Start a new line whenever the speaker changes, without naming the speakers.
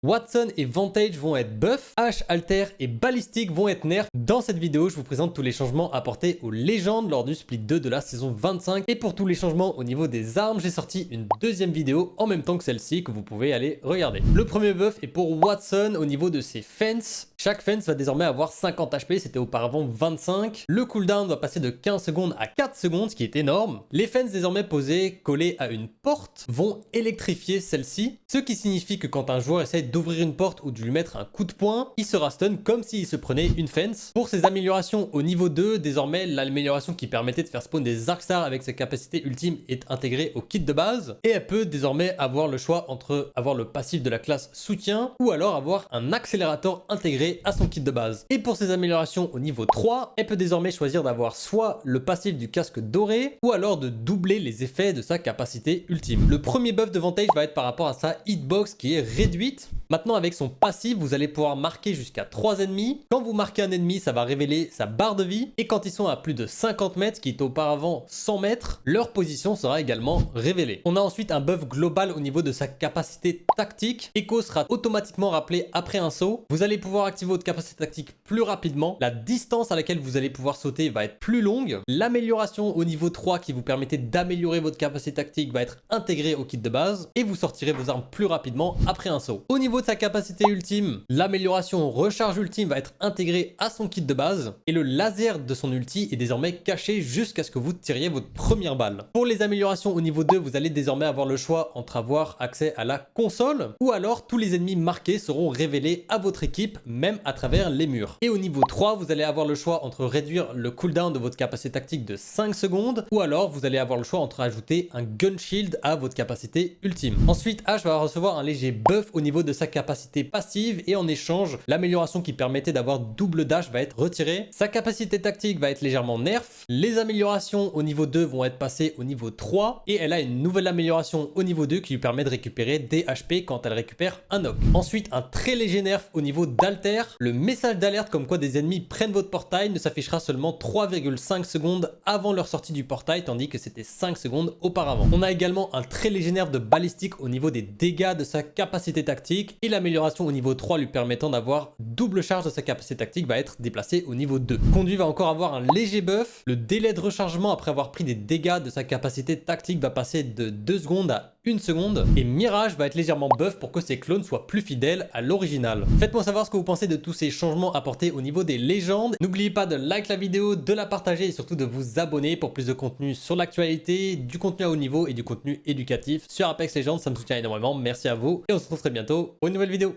Wattson et Vantage vont être buff, Ash, Alter et Ballistic vont être nerfs. Dans cette vidéo, je vous présente tous les changements apportés aux légendes lors du split 2 de la saison 25. Et pour tous les changements au niveau des armes, j'ai sorti une deuxième vidéo en même temps que celle-ci que vous pouvez aller regarder. Le premier buff est pour Wattson au niveau de ses fences. Chaque fence va désormais avoir 50 HP, c'était auparavant 25. Le cooldown va passer de 15 secondes à 4 secondes, ce qui est énorme. Les fences désormais posées, collées à une porte, vont électrifier celle-ci. Ce qui signifie que quand un joueur essaie d'ouvrir une porte ou de lui mettre un coup de poing, il sera stun comme s'il se prenait une fence. Pour ses améliorations au niveau 2, désormais l'amélioration qui permettait de faire spawn des Arcstars avec ses capacités ultimes est intégrée au kit de base. Et elle peut désormais avoir le choix entre avoir le passif de la classe soutien ou alors avoir un accélérateur intégré à son kit de base. Et pour ses améliorations au niveau 3, elle peut désormais choisir d'avoir soit le passif du casque doré ou alors de doubler les effets de sa capacité ultime. Le premier buff de Vantage va être par rapport à sa hitbox qui est réduite. Maintenant avec son passif, vous allez pouvoir marquer jusqu'à 3 ennemis. Quand vous marquez un ennemi, ça va révéler sa barre de vie. Et quand ils sont à plus de 50 mètres, ce qui était auparavant 100 mètres, leur position sera également révélée. On a ensuite un buff global au niveau de sa capacité tactique. Echo sera automatiquement rappelé après un saut. Vous allez pouvoir activer votre capacité tactique plus rapidement. La distance à laquelle vous allez pouvoir sauter va être plus longue. L'amélioration au niveau 3 qui vous permettait d'améliorer votre capacité tactique va être intégrée au kit de base. Et vous sortirez vos armes plus rapidement après un saut. Au niveau de sa capacité ultime, l'amélioration recharge ultime va être intégrée à son kit de base. Et le laser de son ulti est désormais caché jusqu'à ce que vous tiriez votre première balle. Pour les améliorations au niveau 2, vous allez désormais avoir le choix entre avoir accès à la console ou alors tous les ennemis marqués seront révélés à votre équipe, même à travers les murs. Et au niveau 3, vous allez avoir le choix entre réduire le cooldown de votre capacité tactique de 5 secondes ou alors vous allez avoir le choix entre ajouter un gun shield à votre capacité ultime. Ensuite, Ash va recevoir un léger buff au niveau de sa capacité passive et en échange, l'amélioration qui permettait d'avoir double dash va être retirée. Sa capacité tactique va être légèrement nerf. Les améliorations au niveau 2 vont être passées au niveau 3 et elle a une nouvelle amélioration au niveau 2 qui lui permet de récupérer des HP quand elle récupère un knock. Ensuite, un très léger nerf au niveau d'Alter. Le message d'alerte comme quoi des ennemis prennent votre portail ne s'affichera seulement 3,5 secondes avant leur sortie du portail, tandis que c'était 5 secondes auparavant. On a également un très léger nerf de Ballistic au niveau des dégâts de sa capacité tactique et l'amélioration au niveau 3 lui permettant d'avoir double charge de sa capacité tactique va être déplacée au niveau 2. Conduit va encore avoir un léger buff. Le délai de rechargement après avoir pris des dégâts de sa capacité tactique va passer de 2 secondes à 1 seconde et Mirage va être légèrement buff pour que ses clones soient plus fidèles à l'original. Faites-moi savoir ce que vous pensez de tous ces changements apportés au niveau des légendes. N'oubliez pas de like la vidéo, de la partager et surtout de vous abonner pour plus de contenu sur l'actualité, du contenu à haut niveau et du contenu éducatif sur Apex Legends. Ça me soutient énormément. Merci à vous et on se retrouve très bientôt pour une nouvelle vidéo.